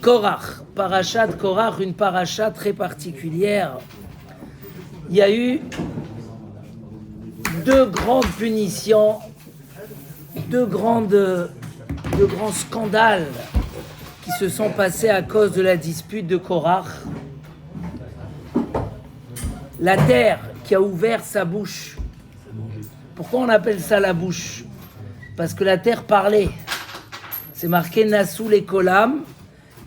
Korach, parachat Korach, une paracha très particulière. Il y a eu deux grandes punitions, deux grands scandales qui se sont passés à cause de la dispute de Korach. La terre qui a ouvert sa bouche. Pourquoi on appelle ça la bouche? Parce que la terre parlait. C'est marqué Nassou les Kolam.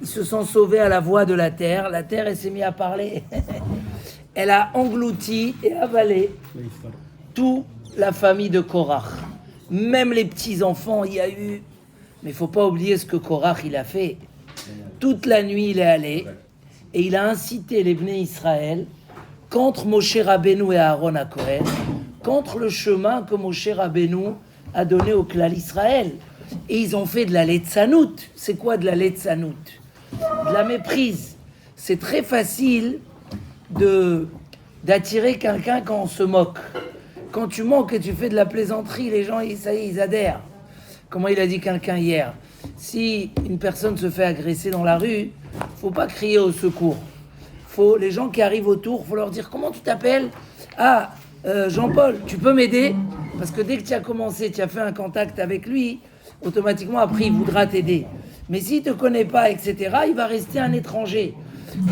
Ils se sont sauvés à la voix de la terre. La terre, elle s'est mise à parler. Elle a englouti et avalé toute la famille de Korach. Même les petits-enfants, il y a eu... Mais il ne faut pas oublier ce que Korach il a fait. Toute la nuit, il est allé et il a incité les Bnei Israël contre Moshe Rabbeinu et Aaron à Kohen, contre le chemin que Moshe Rabbeinu a donné au clan Israël. Et ils ont fait de la letzanout. C'est quoi de la letzanout? De la méprise. C'est très facile d'attirer quelqu'un quand on se moque. Quand tu moques et tu fais de la plaisanterie, les gens, ça y est, ils adhèrent. Comment il a dit quelqu'un hier? Si une personne se fait agresser dans la rue, faut pas crier au secours. Les gens qui arrivent autour, faut leur dire comment tu t'appelles? Ah, Jean-Paul, tu peux m'aider? Parce que dès que tu as commencé, tu as fait un contact avec lui, automatiquement après il voudra t'aider. Mais s'il te connaît pas, etc., il va rester un étranger.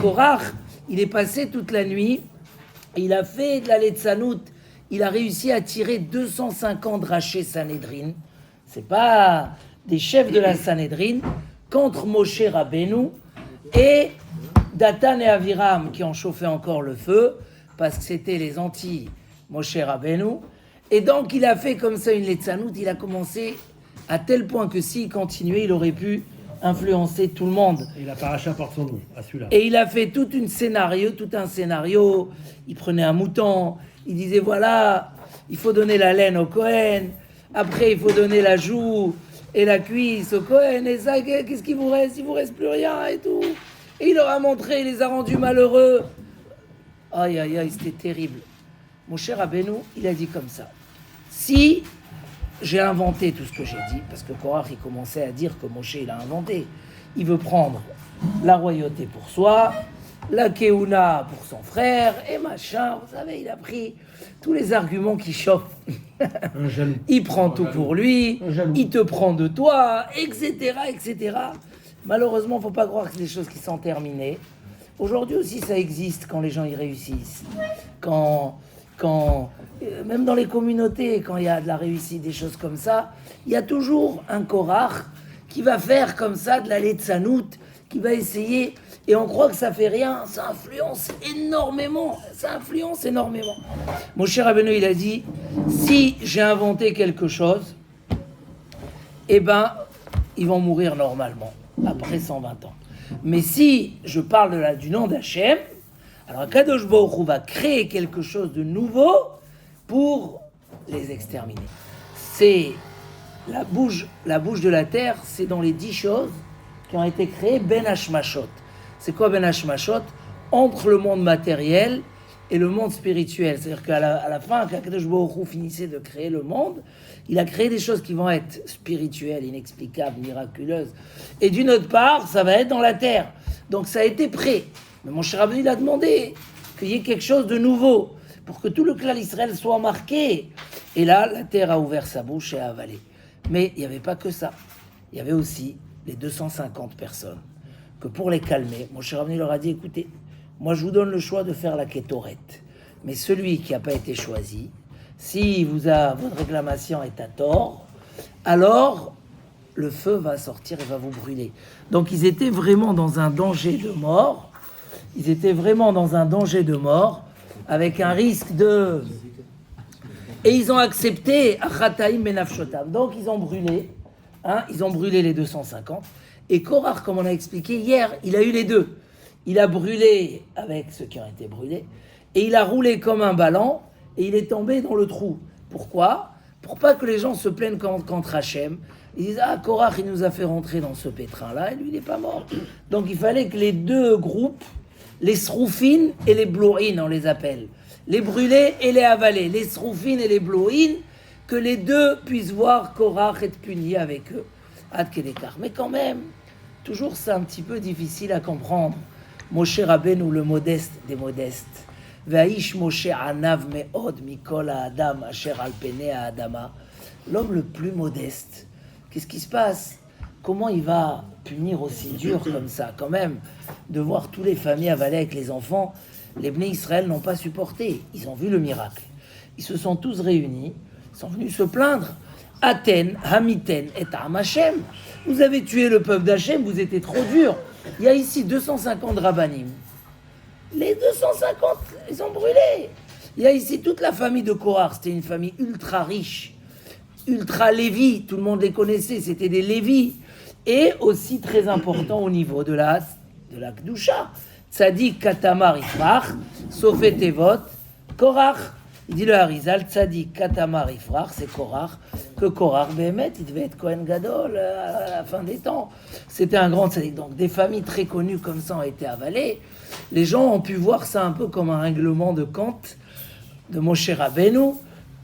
Korach, il est passé toute la nuit, il a fait de la letzanout, il a réussi à tirer 250 rachés Sanhedrin. C'est pas des chefs de la Sanhedrin contre Moshe Rabbeinu et Datan et Aviram qui ont chauffé encore le feu parce que c'était les anti-Moshe Rabbeinu. Et donc il a fait comme ça une letzanout, il a commencé à tel point que s'il continuait, il aurait pu influencer tout le monde. Et la paracha porte son nom, à celui-là. Et il a fait tout un scénario. Il prenait un mouton, il disait voilà, il faut donner la laine au Cohen, après il faut donner la joue et la cuisse au Cohen, et ça, qu'est-ce qu'il vous reste? Il vous reste plus rien et tout. Et il leur a montré, il les a rendus malheureux. Aïe, aïe, aïe, c'était terrible. Mon cher Rabbeinu, il a dit comme ça. Si j'ai inventé tout ce que j'ai dit, parce que Korach, il commençait à dire que Moshe, il a inventé. Il veut prendre la royauté pour soi, la Keuna pour son frère, et machin. Vous savez, il a pris tous les arguments qui chauffent. Il prend tout pour lui, il te prend de toi, etc., etc. Malheureusement, il ne faut pas croire que c'est des choses qui sont terminées. Aujourd'hui aussi, ça existe quand les gens y réussissent. Même dans les communautés, quand il y a de la réussite, des choses comme ça, il y a toujours un Korach qui va faire comme ça de la letzanout, qui va essayer, et on croit que ça fait rien, ça influence énormément. Mon cher Rabbeinu, il a dit, si j'ai inventé quelque chose, eh ben, ils vont mourir normalement, après 120 ans. Mais si je parle du nom d'Hachem, alors Kadosh Baruch Hu va créer quelque chose de nouveau pour les exterminer. C'est la bouche de la terre, c'est dans les 10 choses qui ont été créées Ben Hashmashot. C'est quoi Ben Hashmashot? Entre le monde matériel et le monde spirituel. C'est-à-dire qu'à la fin, quand Kadosh Baruch Hu finissait de créer le monde, il a créé des choses qui vont être spirituelles, inexplicables, miraculeuses. Et d'une autre part, ça va être dans la terre. Donc ça a été prêt. Mais mon cher Rabbeinu, il a demandé qu'il y ait quelque chose de nouveau pour que tout le clan d'Israël soit marqué. Et là, la terre a ouvert sa bouche et a avalé. Mais il n'y avait pas que ça. Il y avait aussi les 250 personnes que pour les calmer, mon cher Rabbeinu leur a dit, écoutez, moi je vous donne le choix de faire la kétoret. Mais celui qui n'a pas été choisi, si votre réclamation est à tort, alors le feu va sortir et va vous brûler. Donc ils étaient vraiment dans un danger de mort. Avec un risque de... Et ils ont accepté Achataim Benafshotam. Donc ils ont brûlé les 250. Et Korach, comme on a expliqué hier, il a eu les deux. Il a brûlé avec ceux qui ont été brûlés, et il a roulé comme un ballon, et il est tombé dans le trou. Pourquoi? Pour pas que les gens se plaignent contre Hachem. Ils disent, Korach, il nous a fait rentrer dans ce pétrin-là, et lui, il n'est pas mort. Donc il fallait que les deux groupes, les sroufines et les blouines, on les appelle, les brûlés et les avalés, les sroufines et les blouines, que les deux puissent voir Korach être puni avec eux. Mais quand même, toujours c'est un petit peu difficile à comprendre. Moshe Rabbeinu, le modeste des modestes. Vaïsh Moshe anav me'od mikol ha'adam asher al penei ha'adama. L'homme le plus modeste. Qu'est-ce qui se passe? Comment il va punir aussi dur comme ça? Quand même, de voir tous les familles avaler avec les enfants, les Bnei Israël n'ont pas supporté. Ils ont vu le miracle. Ils se sont tous réunis, sont venus se plaindre. Aten, Hamiten et Am Hashem. Vous avez tué le peuple d'Hachem, vous étiez trop dur. Il y a ici 250 rabbanim. Les 250, ils ont brûlé. Il y a ici toute la famille de Korah. C'était une famille ultra riche, ultra lévi. Tout le monde les connaissait. C'était des lévis. Et aussi très important au niveau de la Kedusha. Tzadik Katamar Ifrach, Sofet Evot, Korach. Il dit le Harizal, Tzadik Katamar Ifrach, c'est Korach. Que Korach, Béhémet, il devait être Kohen Gadol à la fin des temps. C'était un grand tzadik. Donc des familles très connues comme ça ont été avalées. Les gens ont pu voir ça un peu comme un règlement de compte de Moshe Rabbeinu,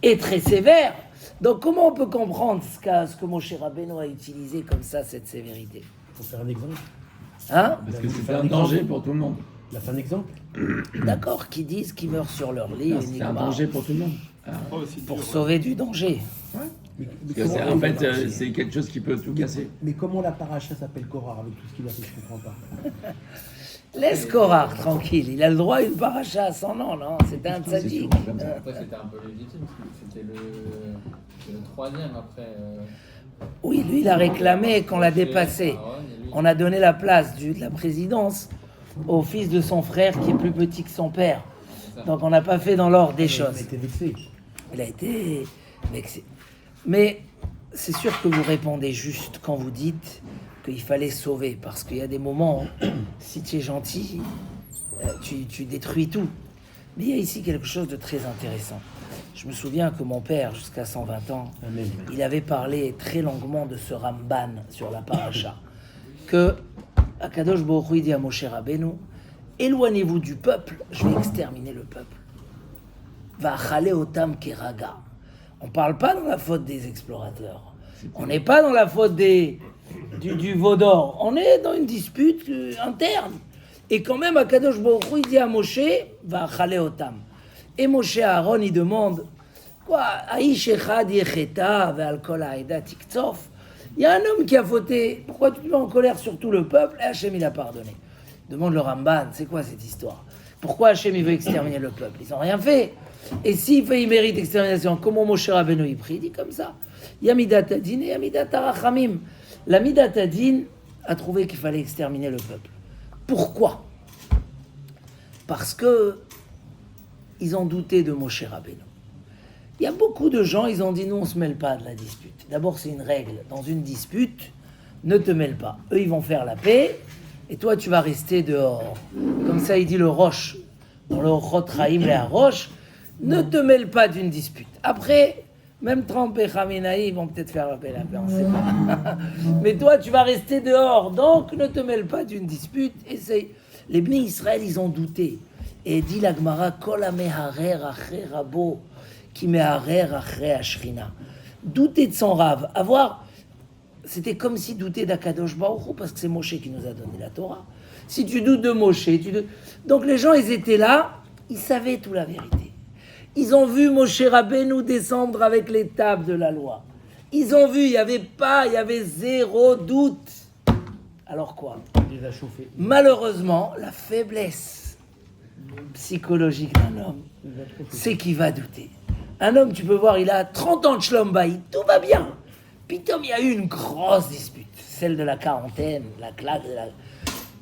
et très sévère. Donc comment on peut comprendre ce que Moshe Rabbeinu a utilisé comme ça, cette sévérité? Il faut faire un exemple. Hein? Parce que c'est un danger pour tout le monde. Il a fait un exemple. D'accord, qui disent qu'ils meurent sur leur lit C'est un danger pour tout le monde. pour sauver du danger. Mais Parce que comment- en fait, c'est quelque chose qui peut tout casser. Mais comment la paracha s'appelle Korah avec tout ce qu'il a fait? Je comprends pas. Laisse Korah tranquille, il a le droit à une paracha à son nom, non? C'était un C'est tzaddik. souvent comme ça. Après, c'était un peu légitime, parce que c'était le troisième après. Oui, lui, il a réclamé qu'on l'a dépassé. On a donné la place de la présidence au fils de son frère qui est plus petit que son père. Donc on n'a pas fait dans l'ordre des Il a choses. été vexé. Il a été vexé. Mais c'est sûr que vous répondez juste quand vous dites qu'il fallait sauver. Parce qu'il y a des moments où, si tu es gentil, tu détruis tout. Mais il y a ici quelque chose de très intéressant. Je me souviens que mon père, jusqu'à 120 ans, Amen. il avait parlé très longuement de ce Ramban sur la paracha. Que Akadosh Baruch Hu dit à Moshe Rabbeinu, éloignez-vous du peuple, je vais exterminer le peuple. Va'achale otam keraga. On ne parle pas dans la faute des explorateurs. On n'est pas dans la faute du veau d'or. On est dans une dispute interne. Et quand même, Akadosh Baruch Hu, il dit à Moshe, va'achale otam. Et Moshe Aaron, il demande, quoi, Aïch echad yecheta ve'al kol ha'eda tiktsof. Il y a un homme qui a fauté. Pourquoi tu te mets en colère sur tout le peuple? Et Hachem, il a pardonné. Demande le Ramban, c'est quoi cette histoire? Pourquoi Hachem, il veut exterminer le peuple? Ils n'ont rien fait. Et s'il fait, il mérite extermination. Comment Moshe Rabbeinu, il prie? Il dit comme ça. Yamidat Adin et Yamidat Arachamim. La Midat Adin a trouvé qu'il fallait exterminer le peuple. Pourquoi? Parce que ils ont douté de Moshe Rabbeinu. Il y a beaucoup de gens, ils ont dit nous on ne se mêle pas de la dispute. D'abord c'est une règle, dans une dispute, ne te mêle pas. Eux ils vont faire la paix, et toi tu vas rester dehors. Comme ça il dit le Roche, dans le Chotraïm et la Roche, ne te mêle pas d'une dispute. Après, même Trump et Khamenei vont peut-être faire la paix, on ne sait pas. Mais toi tu vas rester dehors, donc ne te mêle pas d'une dispute. Essaye. Les Bnei Israël ils ont douté. Et dit la Gemara, Kol hameharer achrei rabo, qui meharer achrei ashrina. Douter de son rave, c'était comme si douter d'Akadosh Baruch Hu, parce que c'est Moshe qui nous a donné la Torah. Si tu doutes de Moshe, donc les gens, ils étaient là, ils savaient toute la vérité. Ils ont vu Moshe Rabbeinu descendre avec les tables de la loi. Ils ont vu, il y avait zéro doute. Alors quoi? Il les a chauffés. Malheureusement, la faiblesse psychologique d'un homme, c'est qu'il va douter. Un homme, tu peux voir, il a 30 ans de Shlom Bayit, tout va bien. Puis il y a eu une grosse dispute, celle de la quarantaine, la claque.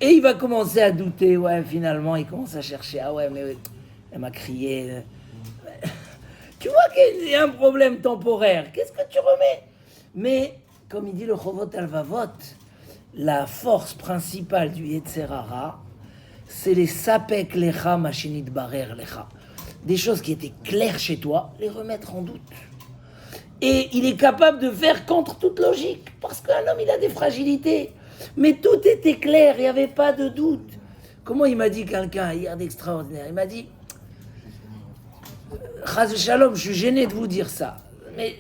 Et il va commencer à douter, ouais, finalement, il commence à chercher, ah ouais, mais elle m'a crié. Tu vois qu'il y a un problème temporaire, qu'est-ce que tu remets? Mais, comme il dit le Chovot Alvavot, la force principale du Yetzer Hara, c'est les sapek lecha machinit barer lecha. Des choses qui étaient claires chez toi, les remettre en doute. Et il est capable de faire contre toute logique, parce qu'un homme, il a des fragilités. Mais tout était clair, il n'y avait pas de doute. Comment il m'a dit quelqu'un hier d'extraordinaire? Il m'a dit, Chaz Shalom, je suis gêné de vous dire ça, mais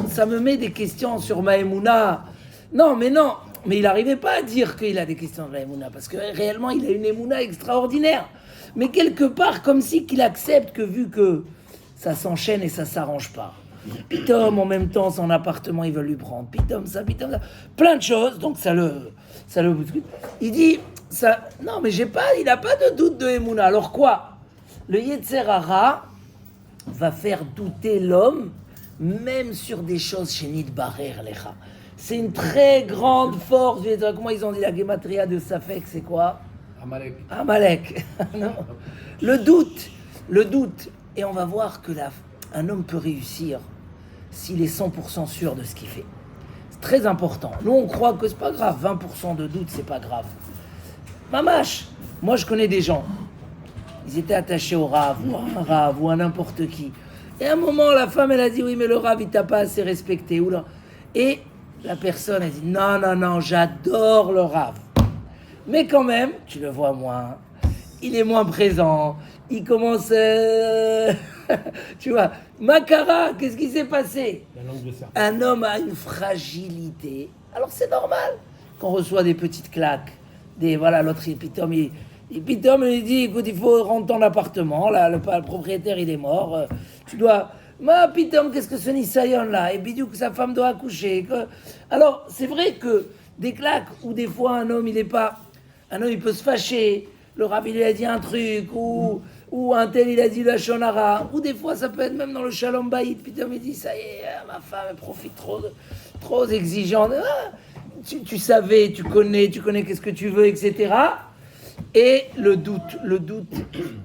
ça me met des questions sur ma Emouna. Non, mais non, Mais il n'arrivait pas à dire qu'il a des questions de la Emouna, parce que réellement, il a une Emouna extraordinaire. Mais quelque part, comme si qu'il accepte que vu que ça s'enchaîne et ça s'arrange pas. Pitom, en même temps, son appartement, ils veulent lui prendre. Pitom, ça. Plein de choses, donc ça le bouscule. Il dit, ça, non, mais il n'a pas de doute de Emouna. Alors quoi? Le Yetzer Hara va faire douter l'homme, même sur des choses chez Nidbarer Lecha. C'est une très grande force. Comment ils ont dit la gématria de Safek, c'est quoi? Amalek. Non. Le doute. Et on va voir que un homme peut réussir s'il est 100% sûr de ce qu'il fait. C'est très important. Nous, on croit que c'est pas grave. 20% de doute, c'est pas grave. Mamache, moi, je connais des gens. Ils étaient attachés au Rav, ou à un Rav, ou à n'importe qui. Et à un moment, la femme, elle a dit, oui, mais le Rav, il t'a pas assez respecté. Et la personne, elle dit, non, j'adore le Rav. Mais quand même, tu le vois moins. Il est moins présent. Il commence... tu vois, Makara, qu'est-ce qui s'est passé? Un homme a une fragilité. Alors c'est normal qu'on reçoit des petites claques. L'autre, Pitom, il dit, écoute, il faut rendre ton appartement. Là, le propriétaire, il est mort. Tu dois... Pitom, qu'est-ce que ce Nisayon là? Et bidou que sa femme doit accoucher. Alors, c'est vrai que des claques, ou des fois un homme, il peut se fâcher. Le Rav, il a dit un truc, ou un tel, il a dit la shonara, ou des fois, ça peut être même dans le shalom bayit. Puis il dit, ça y est, ma femme, elle profite trop exigeante. Tu savais, tu connais qu'est-ce que tu veux, etc. Et le doute,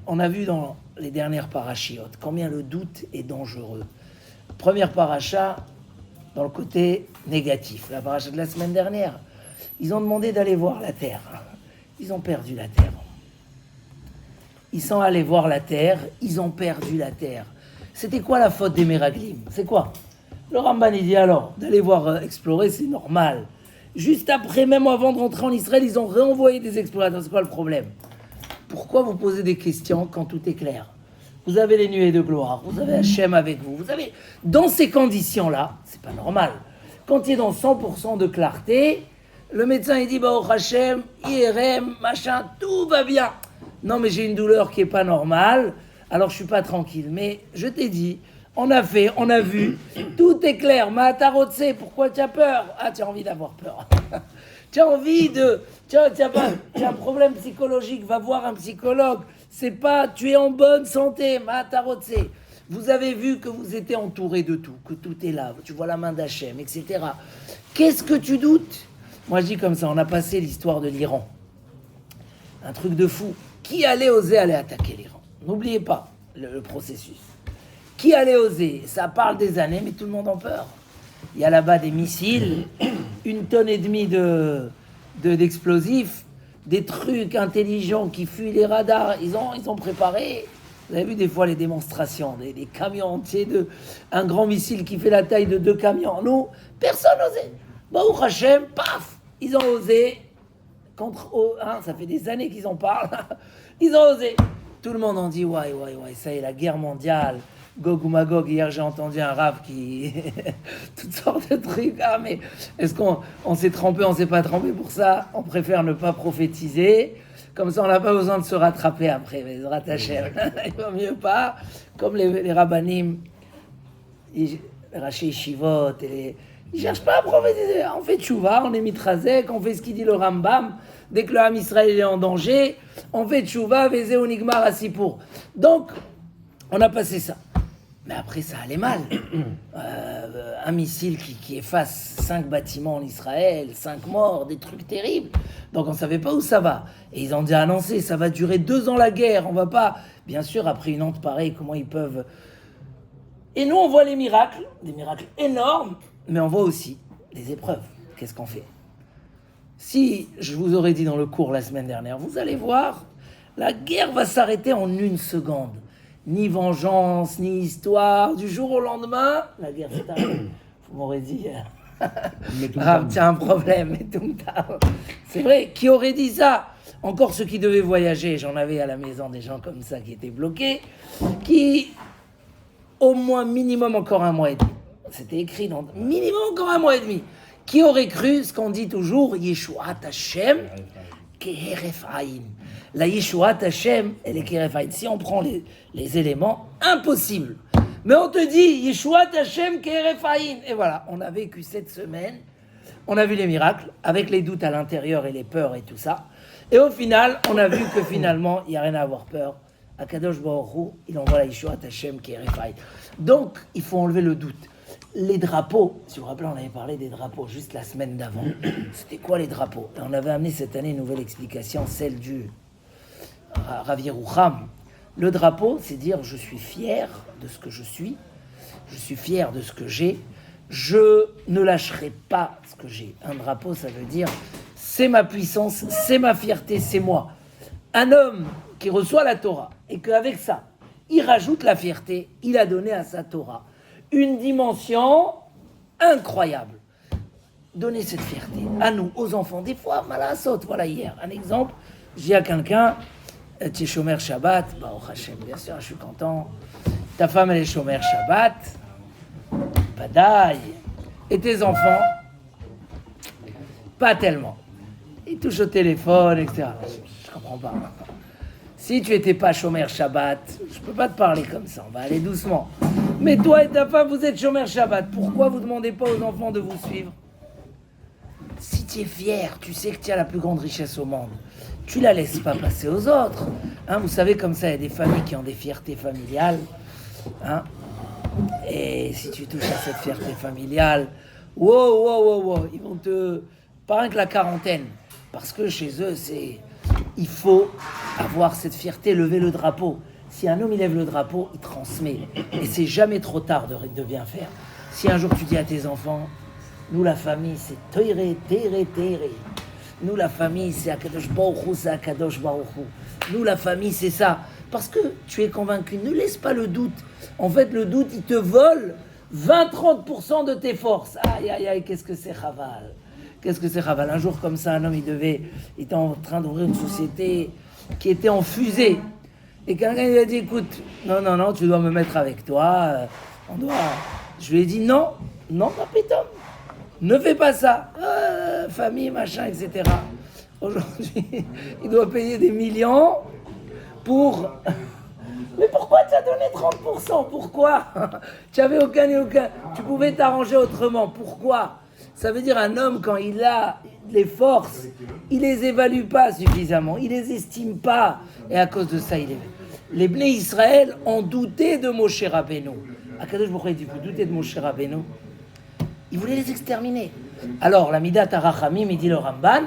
on a vu dans les dernières parachiotes, combien le doute est dangereux. Première paracha, dans le côté négatif, la paracha de la semaine dernière, ils ont demandé d'aller voir la terre. Ils ont perdu la terre. Ils sont allés voir la terre, ils ont perdu la terre. C'était quoi la faute des Meraglim? C'est quoi? Le Ramban, il dit alors, d'aller voir explorer, c'est normal. Juste après, même avant de rentrer en Israël, ils ont réenvoyé des explorateurs. C'est quoi le problème? Pourquoi vous posez des questions quand tout est clair? Vous avez les nuées de gloire, vous avez Hachem avec vous, dans ces conditions-là, c'est pas normal. Quand il est dans 100% de clarté, le médecin, il dit, bah, oh Hachem, IRM, machin, tout va bien. Non, mais j'ai une douleur qui est pas normale, alors je suis pas tranquille. Mais je t'ai dit, on a vu, tout est clair. Matarotse, pourquoi tu as peur? Ah, tu as envie d'avoir peur. Tu as envie de... Tu as un problème psychologique, va voir un psychologue. C'est pas, tu es en bonne santé, Matarotse. Vous avez vu que vous étiez entouré de tout, que tout est là. Tu vois la main d'Hachem, etc. Qu'est-ce que tu doutes? Moi, je dis comme ça, on a passé l'histoire de l'Iran. Un truc de fou. Qui allait oser aller attaquer l'Iran? N'oubliez pas le processus. Qui allait oser? Ça parle des années, mais tout le monde en peur. Il y a là-bas des missiles, 1,5 tonne d'explosifs, des trucs intelligents qui fuient les radars. Ils ont préparé. Vous avez vu des fois les démonstrations, des camions entiers, un grand missile qui fait la taille de 2 camions. Nous, personne n'osait. Baruch Hashem, paf, ils ont osé. Ça fait des années qu'ils en parlent. Ils ont osé. Tout le monde en dit, ouais, ça y est, la guerre mondiale. Gog ou Magog, hier j'ai entendu un rave qui... toutes sortes de trucs. Ah, mais est-ce qu'on s'est trompé, on s'est pas trompé pour ça? On préfère ne pas prophétiser. Comme ça, on n'a pas besoin de se rattraper après. Mais se rattacher. Il vaut mieux pas. Comme les rabbanim, les rachis shivot, ils cherchent pas à prophétiser. On fait tchouva, on est mitrazek, on fait ce qu'il dit le Rambam. Dès que le Ham Israël est en danger, on fait tchouva, vezé ou nigmar asipour. Donc, on a passé ça. Mais après, ça allait mal. Un missile qui efface 5 bâtiments en Israël, 5 morts, des trucs terribles. Donc, on ne savait pas où ça va. Et ils ont dit annoncé, ça va durer 2 ans la guerre. On va pas... Bien sûr, après une honte pareille, comment ils peuvent... Et nous, on voit les miracles, des miracles énormes, mais on voit aussi des épreuves. Qu'est-ce qu'on fait? Si je vous aurais dit dans le cours la semaine dernière, vous allez voir, la guerre va s'arrêter en 1 seconde. Ni vengeance, ni histoire. Du jour au lendemain, la guerre s'est arrêtée. Vous m'aurez dit, tiens, un problème. C'est vrai, qui aurait dit ça? Encore ceux qui devaient voyager, j'en avais à la maison des gens comme ça qui étaient bloqués, qui, au moins minimum encore 1 mois et demi. C'était écrit dans minimum encore 1 mois et demi. Qui aurait cru ce qu'on dit toujours, Yeshuat Hashem, Keheref Aïn. La Yeshuat Hashem, elle est Keheref Aïn. Si on prend les éléments, impossible. Mais on te dit, Yeshuat Hashem, Keheref Aïn. Et voilà, on a vécu cette semaine, on a vu les miracles, avec les doutes à l'intérieur et les peurs et tout ça. Et au final, on a vu que finalement, il n'y a rien à avoir peur. Akadosh Baruch Hu, il envoie la Yeshuat Hashem, Keheref Aïn. Donc, il faut enlever le doute. Les drapeaux, si vous vous rappelez, on avait parlé des drapeaux juste la semaine d'avant. C'était quoi les drapeaux? Et on avait amené cette année une nouvelle explication, celle du Rav Yerucham. Le drapeau, c'est dire je suis fier de ce que je suis fier de ce que j'ai, je ne lâcherai pas ce que j'ai. Un drapeau, ça veut dire c'est ma puissance, c'est ma fierté, c'est moi. Un homme qui reçoit la Torah et qu'avec ça, il rajoute la fierté, il a donné à sa Torah une dimension incroyable. Donnez cette fierté à nous, aux enfants. Des fois, malasot, voilà hier, un exemple, je dis à quelqu'un, tu es shomer Shabbat, bah, oh Hashem, bien sûr, je suis content. Ta femme, elle est shomer Shabbat, badaï. Et tes enfants, pas tellement. Ils touchent au téléphone, etc. Je comprends pas. Si tu n'étais pas shomer Shabbat, je peux pas te parler comme ça, on va aller doucement. Mais toi et ta femme, vous êtes shomer Shabbat. Pourquoi vous ne demandez pas aux enfants de vous suivre? Si tu es fier, tu sais que tu as la plus grande richesse au monde. Tu la laisses pas passer aux autres. Hein, vous savez, comme ça, il y a des familles qui ont des fiertés familiales. Hein, et si tu touches à cette fierté familiale, wow, ils vont te... Pas rien que la quarantaine. Parce que chez eux, il faut avoir cette fierté, lever le drapeau. Si un homme il lève le drapeau, il transmet. Et c'est jamais trop tard de bien faire. Si un jour tu dis à tes enfants, nous la famille c'est Teire. Nous la famille c'est Akadosh Baruch Hu, c'est Akadosh Baruch Hu. Nous la famille c'est ça. Parce que tu es convaincu, ne laisse pas le doute. En fait le doute il te vole 20-30% de tes forces. Aïe, qu'est-ce que c'est Chaval. Qu'est-ce que c'est Chaval. Un jour comme ça, un homme il était en train d'ouvrir une société qui était en fusée. Et quelqu'un lui a dit, écoute, non, tu dois me mettre avec toi, Je lui ai dit, non, papitom, ne fais pas ça, famille, machin, etc. Aujourd'hui, il doit payer des millions pour... Mais pourquoi tu as donné 30%? Pourquoi? Tu n'avais aucun. Tu pouvais t'arranger autrement. Pourquoi? Ça veut dire un homme, quand il a les forces, il les évalue pas suffisamment, il les estime pas. Et à cause de ça, les Bnei Israël ont douté de Moshe Rabbeinu. Akadosh Baruch Hu dit, vous doutez de Moshe Rabbeinu? Il voulait les exterminer. Alors, la Midat HaRachamim, il dit le Ramban,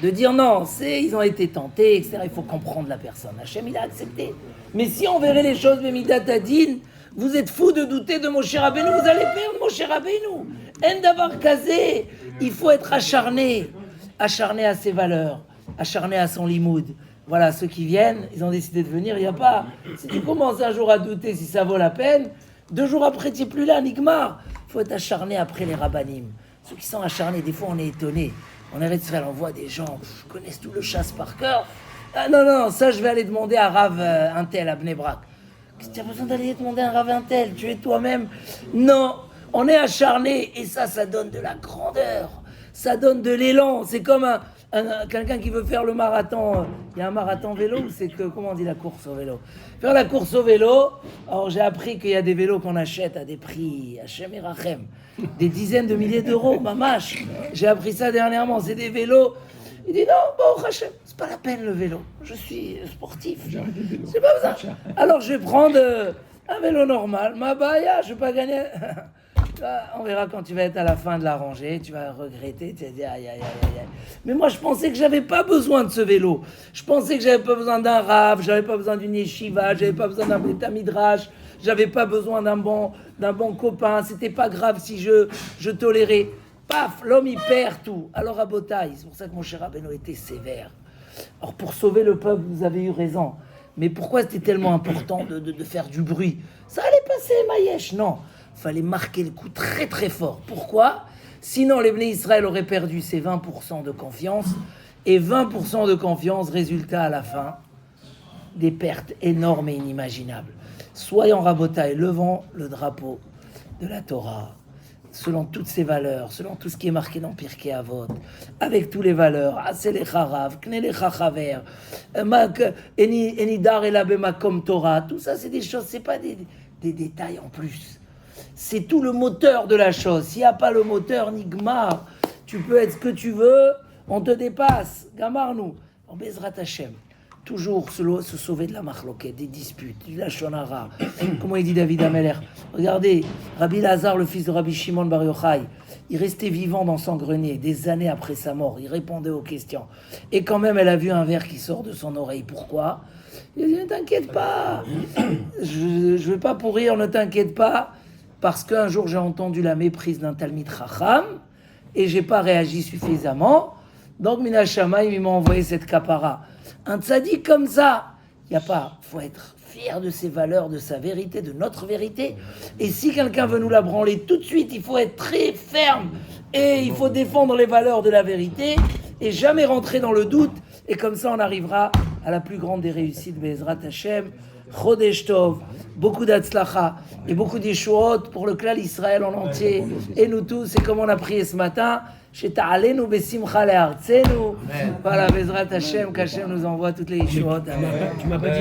de dire non, ils ont été tentés, etc. Il faut comprendre la personne. Hachem, il a accepté. Mais si on verrait les choses, Midat Hadin, vous êtes fous de douter de Moshe Rabbeinu, vous allez perdre Moshe Rabbeinu. En davar kazé, il faut être acharné à ses valeurs, acharné à son limoud. Voilà, ceux qui viennent, ils ont décidé de venir, il n'y a pas. Si tu commences un jour à douter si ça vaut la peine, 2 jours après, tu n'es plus là, Nigmar. Il faut être acharné après les rabbanim. Ceux qui sont acharnés, des fois, on est étonnés. On arrête de faire, on voit des gens qui connaissent tout le chasse par cœur. Ah non, ça, je vais aller demander à Rav Intel, à Bnei Brak. Qu'est-ce que tu as besoin d'aller demander à un Rav Intel? Tu es toi-même. Non, on est acharné et ça donne de la grandeur. Ça donne de l'élan. C'est comme quelqu'un qui veut faire le marathon. Il y a un marathon vélo ou c'est que, comment on dit la course au vélo? Faire la course au vélo. Alors j'ai appris qu'il y a des vélos qu'on achète à des prix, Hashem et Rachem, des dizaines de milliers d'euros, mamache. J'ai appris ça dernièrement. C'est des vélos. Il dit non, bon Hashem, c'est pas la peine le vélo. Je suis sportif. C'est pas besoin. Alors je vais prendre un vélo normal. Ma baya, je vais pas gagner. On verra quand tu vas être à la fin de la rangée, tu vas regretter, tu vas dire aïe. Mais moi je pensais que j'avais pas besoin de ce vélo. Je pensais que j'avais pas besoin d'un rave, j'avais pas besoin d'une yeshiva, j'avais pas besoin d'un beta midrash, j'avais pas besoin d'un bon copain. C'était pas grave si je tolérais. Paf, l'homme il perd tout. Alors à Botaï, c'est pour ça que mon cher Rabbeinu était sévère. Alors pour sauver le peuple, vous avez eu raison. Mais pourquoi c'était tellement important de faire du bruit? Ça allait passer, Maïesh, non. Il fallait marquer le coup très très fort. Pourquoi? Sinon, les Bnei Israël auraient perdu ces 20% de confiance. Et 20% de confiance, résultat à la fin, des pertes énormes et inimaginables. Soyons rabotailles, levons le drapeau de la Torah. selon toutes ces valeurs, selon tout ce qui est marqué dans Pirkei Avot, avec toutes les valeurs, Aselecha Rav, Knelecha Chaver, Enidar Elabe Makom Torah, tout ça c'est des choses, c'est pas des détails en plus. C'est tout le moteur de la chose. S'il n'y a pas le moteur, Nigmar, tu peux être ce que tu veux, on te dépasse. Gamarnou. En Bezrat Hashem, toujours se sauver de la marloquette, des disputes, du lachon hara. Comment il dit David Ameller? Regardez, Rabbi Lazare, le fils de Rabbi Shimon Bar Yochai, il restait vivant dans son grenier des années après sa mort. Il répondait aux questions. Et quand même, elle a vu un verre qui sort de son oreille. Pourquoi? Il dit, ne t'inquiète pas. Je ne vais pas pourrir, ne t'inquiète pas. Parce qu'un jour, j'ai entendu la méprise d'un Talmid Chacham et j'ai pas réagi suffisamment. Donc, Mina Shamayim, il m'a envoyé cette kapara. Un tzaddik comme ça, il n'y a pas. Il faut être fier de ses valeurs, de sa vérité, de notre vérité. Et si quelqu'un veut nous la branler tout de suite, il faut être très ferme. Et il faut défendre les valeurs de la vérité et jamais rentrer dans le doute. Et comme ça, on arrivera à la plus grande des réussites, Be'ezrat Hashem. Chodesh Tov, beaucoup d'Atzlacha et beaucoup d'Yeshuot pour le clan Israël en entier. Et nous tous, c'est comme on a prié ce matin. Sheta'alenu besimcha le'artzenu. Voilà, Be'ezrat Hashem, qu'Hashem nous envoie toutes les Yeshuot. Tu m'as pas dit